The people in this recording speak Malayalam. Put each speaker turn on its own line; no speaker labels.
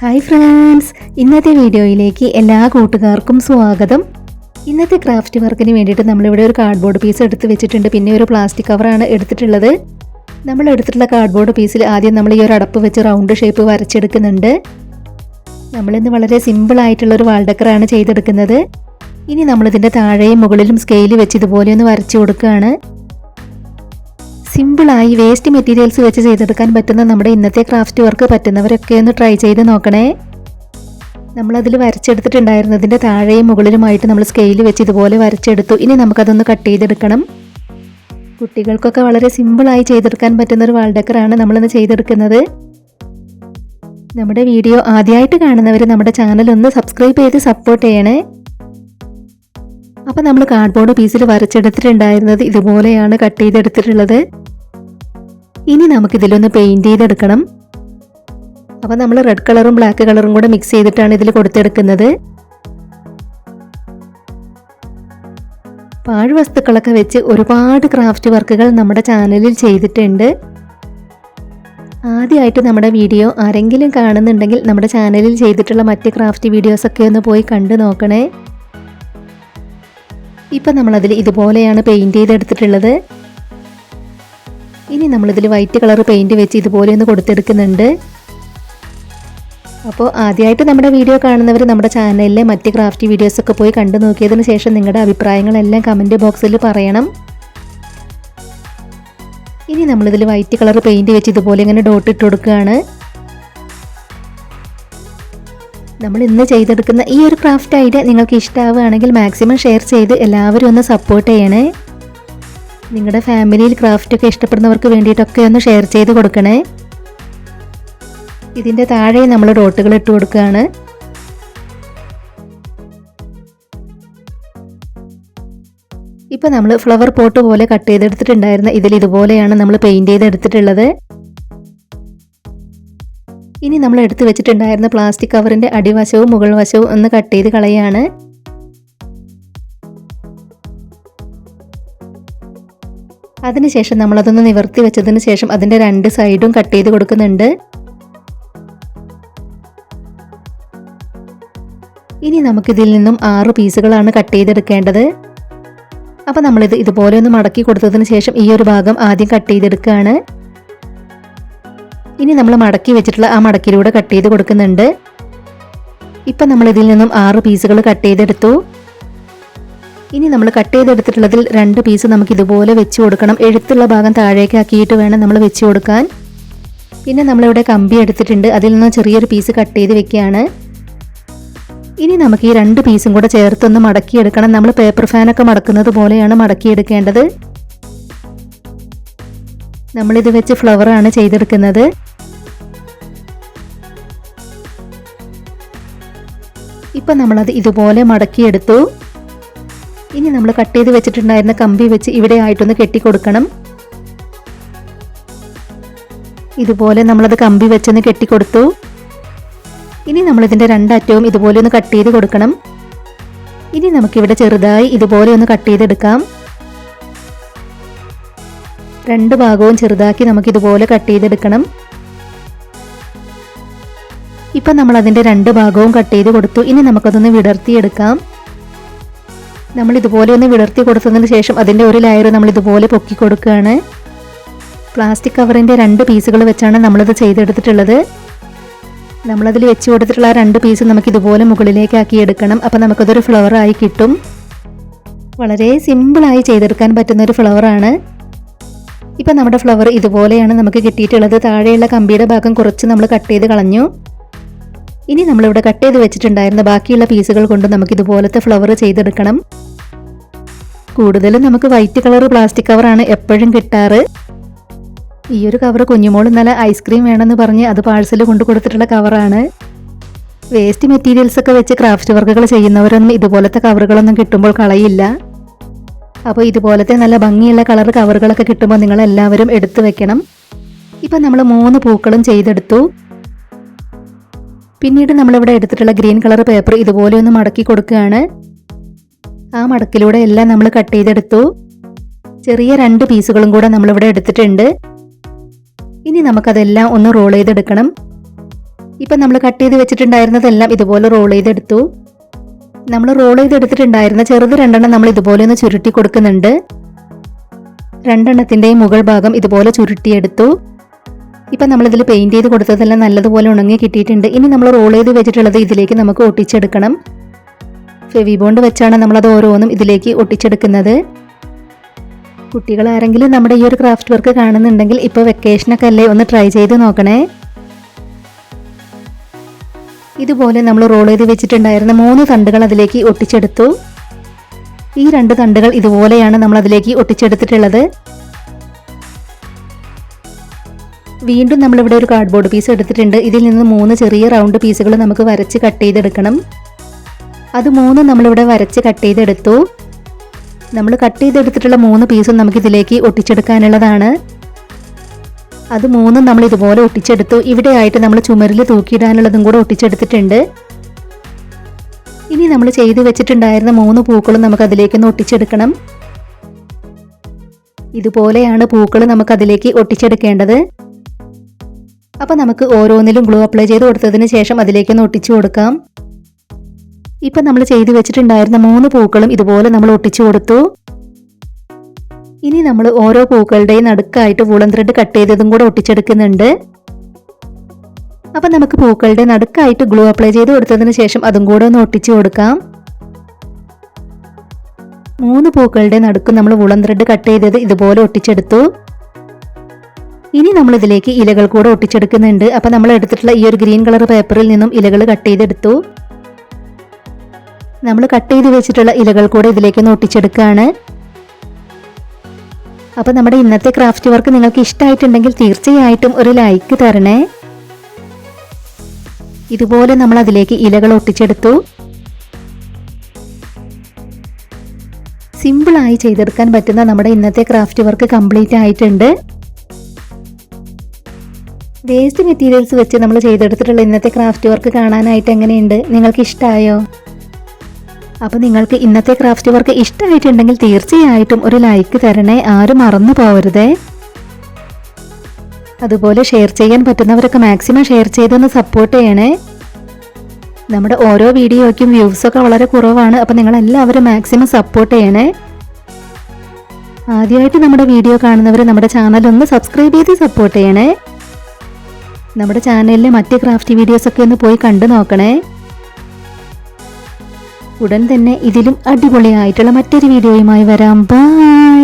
ഹായ് ഫ്രണ്ട്സ്, ഇന്നത്തെ വീഡിയോയിലേക്ക് എല്ലാ കൂട്ടുകാർക്കും സ്വാഗതം. ഇന്നത്തെ ക്രാഫ്റ്റ് വർക്കിന് വേണ്ടിയിട്ട് നമ്മളിവിടെ ഒരു കാർഡ്ബോർഡ് പീസ് എടുത്ത് വെച്ചിട്ടുണ്ട്. പിന്നെ ഒരു പ്ലാസ്റ്റിക് കവറാണ് എടുത്തിട്ടുള്ളത്. നമ്മൾ എടുത്തിട്ടുള്ള കാർഡ്ബോർഡ് പീസിൽ ആദ്യം നമ്മൾ ഈ ഒരു അടപ്പ് വെച്ച് റൗണ്ട് ഷേപ്പ് വരച്ചെടുക്കുന്നുണ്ട്. നമ്മളിന്ന് വളരെ സിമ്പിൾ ആയിട്ടുള്ള ഒരു വാൾ ഡെക്കറാണ് ചെയ്തെടുക്കുന്നത്. ഇനി നമ്മളിതിൻ്റെ താഴെയും മുകളിലും സ്കെയിൽ വെച്ച് ഇതുപോലെ ഒന്ന് വരച്ചു കൊടുക്കുകയാണ്. സിമ്പിളായി വേസ്റ്റ് മെറ്റീരിയൽസ് വെച്ച് ചെയ്തെടുക്കാൻ പറ്റുന്ന നമ്മുടെ ഇന്നത്തെ ക്രാഫ്റ്റ് വർക്ക് പറ്റുന്നവരൊക്കെ ഒന്ന് ട്രൈ ചെയ്ത് നോക്കണേ. നമ്മളതിൽ വരച്ചെടുത്തിട്ടുണ്ടായിരുന്നതിൻ്റെ താഴെയും മുകളിലുമായിട്ട് നമ്മൾ സ്കെയിൽ വെച്ച് ഇതുപോലെ വരച്ചെടുത്തു. ഇനി നമുക്കതൊന്ന് കട്ട് ചെയ്തെടുക്കണം. കുട്ടികൾക്കൊക്കെ വളരെ സിമ്പിളായി ചെയ്തെടുക്കാൻ പറ്റുന്ന ഒരു വാൾ ഡെക്കറാണ് നമ്മളിന്ന് ചെയ്തെടുക്കുന്നത്. നമ്മുടെ വീഡിയോ ആദ്യമായിട്ട് കാണുന്നവർ നമ്മുടെ ചാനൽ ഒന്ന് സബ്സ്ക്രൈബ് ചെയ്ത് സപ്പോർട്ട് ചെയ്യണേ. അപ്പോൾ നമ്മൾ കാർഡ്ബോർഡ് പീസിൽ വരച്ചെടുത്തിട്ടുണ്ടായിരുന്നത് ഇതുപോലെയാണ് കട്ട് ചെയ്തെടുത്തിട്ടുള്ളത്. ഇനി നമുക്കിതിലൊന്ന് പെയിൻറ് ചെയ്തെടുക്കണം. അപ്പോൾ നമ്മൾ റെഡ് കളറും ബ്ലാക്ക് കളറും കൂടെ മിക്സ് ചെയ്തിട്ടാണ് ഇതിൽ കൊടുത്തെടുക്കുന്നത്. പാഴ്വസ്തുക്കളൊക്കെ വെച്ച് ഒരുപാട് ക്രാഫ്റ്റ് വർക്കുകൾ നമ്മുടെ ചാനലിൽ ചെയ്തിട്ടുണ്ട്. ആദ്യമായിട്ട് നമ്മുടെ വീഡിയോ ആരെങ്കിലും കാണുന്നുണ്ടെങ്കിൽ നമ്മുടെ ചാനലിൽ ചെയ്തിട്ടുള്ള മറ്റ് ക്രാഫ്റ്റ് വീഡിയോസൊക്കെ ഒന്ന് പോയി കണ്ടു നോക്കണേ. ഇപ്പം നമ്മളതിൽ ഇതുപോലെയാണ് പെയിൻറ് ചെയ്തെടുത്തിട്ടുള്ളത്. ഇനി നമ്മളിതിൽ വൈറ്റ് കളർ പെയിൻറ് വെച്ച് ഇതുപോലെ ഒന്ന് കൊടുത്തെടുക്കുന്നുണ്ട്. അപ്പോൾ ആദ്യമായിട്ട് നമ്മുടെ വീഡിയോ കാണുന്നവർ നമ്മുടെ ചാനലിലെ മറ്റ് ക്രാഫ്റ്റ് വീഡിയോസൊക്കെ പോയി കണ്ടു നോക്കിയതിന് ശേഷം നിങ്ങളുടെ അഭിപ്രായങ്ങളെല്ലാം കമൻറ്റ് ബോക്സിൽ പറയണം. ഇനി നമ്മളിതിൽ വൈറ്റ് കളർ പെയിൻറ് വെച്ച് ഇതുപോലെ ഇങ്ങനെ ഡോട്ട് ഇട്ട് കൊടുക്കുകയാണ്. നമ്മൾ ഇന്ന് ചെയ്തെടുക്കുന്ന ഈ ഒരു ക്രാഫ്റ്റ് ഐഡിയ നിങ്ങൾക്ക് ഇഷ്ടമാവുകയാണെങ്കിൽ മാക്സിമം ഷെയർ ചെയ്ത് എല്ലാവരും ഒന്ന് സപ്പോർട്ട് ചെയ്യണേ. നിങ്ങളുടെ ഫാമിലിയിൽ ക്രാഫ്റ്റൊക്കെ ഇഷ്ടപ്പെടുന്നവർക്ക് വേണ്ടിയിട്ടൊക്കെ ഒന്ന് ഷെയർ ചെയ്ത് കൊടുക്കണേ. ഇതിൻ്റെ താഴെ നമ്മൾ ഡോട്ടുകൾ ഇട്ട് കൊടുക്കുകയാണ്. ഇപ്പോൾ നമ്മൾ ഫ്ലവർ പോട്ട് പോലെ കട്ട് ചെയ്തെടുത്തിട്ടുണ്ടായിരുന്ന ഇതിൽ ഇതുപോലെയാണ് നമ്മൾ പെയിൻറ് ചെയ്തെടുത്തിട്ടുള്ളത്. ഇനി നമ്മൾ എടുത്തു വെച്ചിട്ടുണ്ടായിരുന്ന പ്ലാസ്റ്റിക് കവറിൻ്റെ അടിവശവും മുകൾ വശവും ഒന്ന് കട്ട് ചെയ്ത് കളയാണ്. അതിനുശേഷം നമ്മളതൊന്ന് നിവർത്തി വെച്ചതിന് ശേഷം അതിൻ്റെ രണ്ട് സൈഡും കട്ട് ചെയ്ത് കൊടുക്കുന്നുണ്ട്. ഇനി നമുക്കിതിൽ നിന്നും 6 പീസുകളാണ് കട്ട് ചെയ്തെടുക്കേണ്ടത്. അപ്പോൾ നമ്മളിത് ഇതുപോലെ ഒന്ന് മടക്കി കൊടുത്തതിന് ശേഷം ഈ ഒരു ഭാഗം ആദ്യം കട്ട് ചെയ്തെടുക്കുകയാണ്. ഇനി നമ്മൾ മടക്കി വെച്ചിട്ടുള്ള ആ മടക്കിലൂടെ കട്ട് ചെയ്ത് കൊടുക്കുന്നുണ്ട്. ഇപ്പം നമ്മൾ ഇതിൽ നിന്നും 6 പീസുകൾ കട്ട് ചെയ്തെടുത്തു. ഇനി നമ്മൾ കട്ട് ചെയ്തെടുത്തിട്ടുള്ളതിൽ 2 പീസ് നമുക്ക് ഇതുപോലെ വെച്ച് കൊടുക്കണം. എഴുത്തുള്ള ഭാഗം താഴേക്ക് ആക്കിയിട്ട് വേണം നമ്മൾ വെച്ച് കൊടുക്കാൻ. പിന്നെ നമ്മളിവിടെ കമ്പി എടുത്തിട്ടുണ്ട്. അതിൽ നിന്ന് ചെറിയൊരു പീസ് കട്ട് ചെയ്ത് വെക്കുകയാണ്. ഇനി നമുക്ക് ഈ 2 പീസും കൂടെ ചേർത്തൊന്ന് മടക്കിയെടുക്കണം. നമ്മൾ പേപ്പർ ഫാനൊക്കെ മടക്കുന്നത് പോലെയാണ് മടക്കിയെടുക്കേണ്ടത്. നമ്മളിത് വെച്ച് ഫ്ലവറാണ് ചെയ്തെടുക്കുന്നത്. ഇപ്പം നമ്മളത് ഇതുപോലെ മടക്കിയെടുത്തു. ഇനി നമ്മൾ കട്ട് ചെയ്ത് വെച്ചിട്ടുണ്ടായിരുന്ന കമ്പി വെച്ച് ഇവിടെ ആയിട്ടൊന്ന് കെട്ടിക്കൊടുക്കണം. ഇതുപോലെ നമ്മളത് കമ്പി വെച്ചൊന്ന് കെട്ടിക്കൊടുത്തു. ഇനി നമ്മളിതിൻ്റെ 2 അറ്റവും ഇതുപോലെ ഒന്ന് കട്ട് ചെയ്ത് കൊടുക്കണം. ഇനി നമുക്കിവിടെ ചെറുതായി ഇതുപോലെ ഒന്ന് കട്ട് ചെയ്തെടുക്കാം. 2 ഭാഗവും ചെറുതാക്കി നമുക്കിതുപോലെ കട്ട് ചെയ്തെടുക്കണം. ഇപ്പം നമ്മൾ അതിൻ്റെ 2 ഭാഗവും കട്ട് ചെയ്ത് കൊടുത്തു. ഇനി നമുക്കതൊന്ന് വിടർത്തിയെടുക്കാം. നമ്മൾ ഇതുപോലെ ഒന്ന് വിടർത്തി കൊടുത്തതിന് ശേഷം അതിൻ്റെ ഒരു ലെയർ നമ്മൾ ഇതുപോലെ പൊക്കി കൊടുക്കുകയാണ്. പ്ലാസ്റ്റിക് കവറിൻ്റെ 2 പീസുകൾ വെച്ചാണ് നമ്മളിത് ചെയ്തെടുത്തിട്ടുള്ളത്. നമ്മളതിൽ വെച്ച് കൊടുത്തിട്ടുള്ള 2 പീസ് നമുക്ക് ഇതുപോലെ മുകളിലേക്ക് ആക്കി എടുക്കണം. അപ്പം നമുക്കതൊരു ഫ്ലവറായി കിട്ടും. വളരെ സിമ്പിളായി ചെയ്തെടുക്കാൻ പറ്റുന്നൊരു ഫ്ലവറാണ്. ഇപ്പം നമ്മുടെ ഫ്ലവർ ഇതുപോലെയാണ് നമുക്ക് കിട്ടിയിട്ടുള്ളത്. താഴെയുള്ള കമ്പിയുടെ ഭാഗം കുറച്ച് നമ്മൾ കട്ട് ചെയ്ത് കളഞ്ഞു. ഇനി നമ്മളിവിടെ കട്ട് ചെയ്ത് വെച്ചിട്ടുണ്ടായിരുന്ന ബാക്കിയുള്ള പീസുകൾ കൊണ്ട് നമുക്ക് ഇതുപോലത്തെ ഫ്ലവർ ചെയ്തെടുക്കണം. കൂടുതലും നമുക്ക് വൈറ്റ് കളർ പ്ലാസ്റ്റിക് കവറാണ് എപ്പോഴും കിട്ടാറ്. ഈ ഒരു കവർ കുഞ്ഞുമോൾ ഇന്നലെ ഐസ്ക്രീം വേണമെന്ന് പറഞ്ഞ് അത് പാഴ്സൽ കൊണ്ടു കൊടുത്തിട്ടുള്ള കവറാണ്. വേസ്റ്റ് മെറ്റീരിയൽസ് ഒക്കെ വെച്ച് ക്രാഫ്റ്റ് വർക്കുകൾ ചെയ്യുന്നവരൊന്നും ഇതുപോലത്തെ കവറുകളൊന്നും കിട്ടുമ്പോൾ കളയില്ല. അപ്പോൾ ഇതുപോലത്തെ നല്ല ഭംഗിയുള്ള കളർ കവറുകളൊക്കെ കിട്ടുമ്പോൾ നിങ്ങളെല്ലാവരും എടുത്തു വെക്കണം. ഇപ്പം നമ്മൾ 3 പൂക്കളും ചെയ്തെടുത്തു. പിന്നീട് നമ്മളിവിടെ എടുത്തിട്ടുള്ള ഗ്രീൻ കളർ പേപ്പർ ഇതുപോലെ ഒന്ന് മടക്കി കൊടുക്കുകയാണ്. ആ മടക്കിലൂടെ എല്ലാം നമ്മൾ കട്ട് ചെയ്തെടുത്തു. ചെറിയ 2 പീസുകളും കൂടെ നമ്മളിവിടെ എടുത്തിട്ടുണ്ട്. ഇനി നമുക്കതെല്ലാം ഒന്ന് റോൾ ചെയ്തെടുക്കണം. ഇപ്പം നമ്മൾ കട്ട് ചെയ്ത് വെച്ചിട്ടുണ്ടായിരുന്നതെല്ലാം ഇതുപോലെ റോൾ ചെയ്തെടുത്തു. നമ്മൾ റോൾ ചെയ്തെടുത്തിട്ടുണ്ടായിരുന്ന ചെറുത് 2 നമ്മൾ ഇതുപോലെ ഒന്ന് ചുരുട്ടി കൊടുക്കുന്നുണ്ട്. 2 മുകൾ ഭാഗം ഇതുപോലെ ചുരുട്ടിയെടുത്തു. ഇപ്പം നമ്മളിതിൽ പെയിന്റ് ചെയ്ത് കൊടുത്തതെല്ലാം നല്ലതുപോലെ ഉണങ്ങി കിട്ടിയിട്ടുണ്ട്. ഇനി നമ്മൾ റോൾ ചെയ്ത് വെച്ചിട്ടുള്ളത് ഇതിലേക്ക് നമുക്ക് ഒട്ടിച്ചെടുക്കണം. ഫെവിബോണ്ട് വെച്ചാണ് നമ്മളത് ഓരോന്നും ഇതിലേക്ക് ഒട്ടിച്ചെടുക്കുന്നത്. കുട്ടികൾ ആരെങ്കിലും നമ്മുടെ ഈ ഒരു ക്രാഫ്റ്റ് വർക്ക് കാണുന്നുണ്ടെങ്കിൽ ഇപ്പോൾ വെക്കേഷനൊക്കെ അല്ലേ, ഒന്ന് ട്രൈ ചെയ്ത് നോക്കണേ. ഇതുപോലെ നമ്മൾ റോൾ ചെയ്ത് വെച്ചിട്ടുണ്ടായിരുന്ന 3 തണ്ടുകൾ അതിലേക്ക് ഒട്ടിച്ചെടുത്തു. ഈ 2 തണ്ടുകൾ ഇതുപോലെയാണ് നമ്മൾ അതിലേക്ക് ഒട്ടിച്ചെടുത്തിട്ടുള്ളത്. വീണ്ടും നമ്മളിവിടെ ഒരു കാർഡ്ബോർഡ് പീസ് എടുത്തിട്ടുണ്ട്. ഇതിൽ നിന്ന് 3 ചെറിയ റൗണ്ട് പീസുകൾ നമുക്ക് വരച്ച് കട്ട് ചെയ്തെടുക്കണം. അത് 3 നമ്മളിവിടെ വരച്ച് കട്ട് ചെയ്തെടുത്തു. നമ്മൾ കട്ട് ചെയ്തെടുത്തിട്ടുള്ള 3 പീസും നമുക്ക് ഇതിലേക്ക് ഒട്ടിച്ചെടുക്കാനുള്ളതാണ്. അത് 3 നമ്മൾ ഇതുപോലെ ഒട്ടിച്ചെടുത്തു. ഇവിടെ ആയിട്ട് നമ്മൾ ചുമരിൽ തൂക്കിയിടാനുള്ളതും കൂടെ ഒട്ടിച്ചെടുത്തിട്ടുണ്ട്. ഇനി നമ്മൾ ചെയ്ത് വെച്ചിട്ടുണ്ടായിരുന്ന 3 പൂക്കളും നമുക്ക് അതിലേക്കൊന്ന് ഒട്ടിച്ചെടുക്കണം. ഇതുപോലെയാണ് പൂക്കൾ നമുക്ക് അതിലേക്ക് ഒട്ടിച്ചെടുക്കേണ്ടത്. അപ്പോൾ നമുക്ക് ഓരോന്നിലും ഗ്ലൂ അപ്ലൈ ചെയ്ത് കൊടുത്തതിന് ശേഷം അതിലേക്കൊന്ന് ഒട്ടിച്ചു കൊടുക്കാം. ഇപ്പം നമ്മൾ ചെയ്ത് വെച്ചിട്ടുണ്ടായിരുന്ന 3 പൂക്കളും ഇതുപോലെ നമ്മൾ ഒട്ടിച്ചു കൊടുത്തു. ഇനി നമ്മൾ ഓരോ പൂക്കളുടെയും നടുക്കായിട്ട് വൂളൻ ത്രെഡ് കട്ട് ചെയ്തതും കൂടെ ഒട്ടിച്ചെടുക്കുന്നുണ്ട്. അപ്പം നമുക്ക് പൂക്കളുടെ നടുക്കായിട്ട് ഗ്ലൂ അപ്ലൈ ചെയ്ത് കൊടുത്തതിന് ശേഷം അതും കൂടെ ഒന്ന് ഒട്ടിച്ചു കൊടുക്കാം. 3 പൂക്കളുടെ നടുക്ക് നമ്മൾ വൂളൻ ത്രെഡ് കട്ട് ചെയ്തത് ഇതുപോലെ ഒട്ടിച്ചെടുത്തു. ഇനി നമ്മൾ ഇതിലേക്ക് ഇലകൾ കൂടെ ഒട്ടിച്ചെടുക്കുന്നുണ്ട്. അപ്പം നമ്മൾ എടുത്തിട്ടുള്ള ഈ ഒരു ഗ്രീൻ കളർ പേപ്പറിൽ നിന്നും ഇലകൾ കട്ട് ചെയ്തെടുത്തു. നമ്മൾ കട്ട് ചെയ്ത് വെച്ചിട്ടുള്ള ഇലകൾ കൂടെ ഇതിലേക്കൊന്ന് ഒട്ടിച്ചെടുക്കുകയാണ്. അപ്പോൾ നമ്മുടെ ഇന്നത്തെ ക്രാഫ്റ്റ് വർക്ക് നിങ്ങൾക്ക് ഇഷ്ടമായിട്ടുണ്ടെങ്കിൽ തീർച്ചയായിട്ടും ഒരു ലൈക്ക് തരണേ. ഇതുപോലെ നമ്മൾ അതിലേക്ക് ഇലകൾ ഒട്ടിച്ചെടുത്തു. സിമ്പിളായി ചെയ്തെടുക്കാൻ പറ്റുന്ന നമ്മുടെ ഇന്നത്തെ ക്രാഫ്റ്റ് വർക്ക് കംപ്ലീറ്റ് ആയിട്ടുണ്ട്. വേസ്റ്റ് മെറ്റീരിയൽസ് വെച്ച് നമ്മൾ ചെയ്തെടുത്തിട്ടുള്ള ഇന്നത്തെ ക്രാഫ്റ്റ് വർക്ക് കാണാനായിട്ട് എങ്ങനെയുണ്ട്? നിങ്ങൾക്ക് ഇഷ്ടമായോ? അപ്പോൾ നിങ്ങൾക്ക് ഇന്നത്തെ ക്രാഫ്റ്റ് വർക്ക് ഇഷ്ടമായിട്ടുണ്ടെങ്കിൽ തീർച്ചയായിട്ടും ഒരു ലൈക്ക് തരണേ. ആരും മറന്നു പോകരുതേ. അതുപോലെ ഷെയർ ചെയ്യാൻ പറ്റുന്നവരൊക്കെ മാക്സിമം ഷെയർ ചെയ്തൊന്ന് സപ്പോർട്ട് ചെയ്യണേ. നമ്മുടെ ഓരോ വീഡിയോയ്ക്കും വ്യൂസൊക്കെ വളരെ കുറവാണ്. അപ്പോൾ നിങ്ങളെല്ലാവരും മാക്സിമം സപ്പോർട്ട് ചെയ്യണേ. ആദ്യമായിട്ട് നമ്മുടെ വീഡിയോ കാണുന്നവർ നമ്മുടെ ചാനൽ ഒന്ന് സബ്സ്ക്രൈബ് ചെയ്ത് സപ്പോർട്ട് ചെയ്യണേ. നമ്മുടെ ചാനലിലെ മറ്റ് ക്രാഫ്റ്റ് വീഡിയോസൊക്കെ ഒന്ന് പോയി കണ്ടു നോക്കണേ. ഉടൻ തന്നെ ഇതിലും അടിപൊളിയായിട്ടുള്ള മറ്റൊരു വീഡിയോയുമായി വരാം. ബൈ.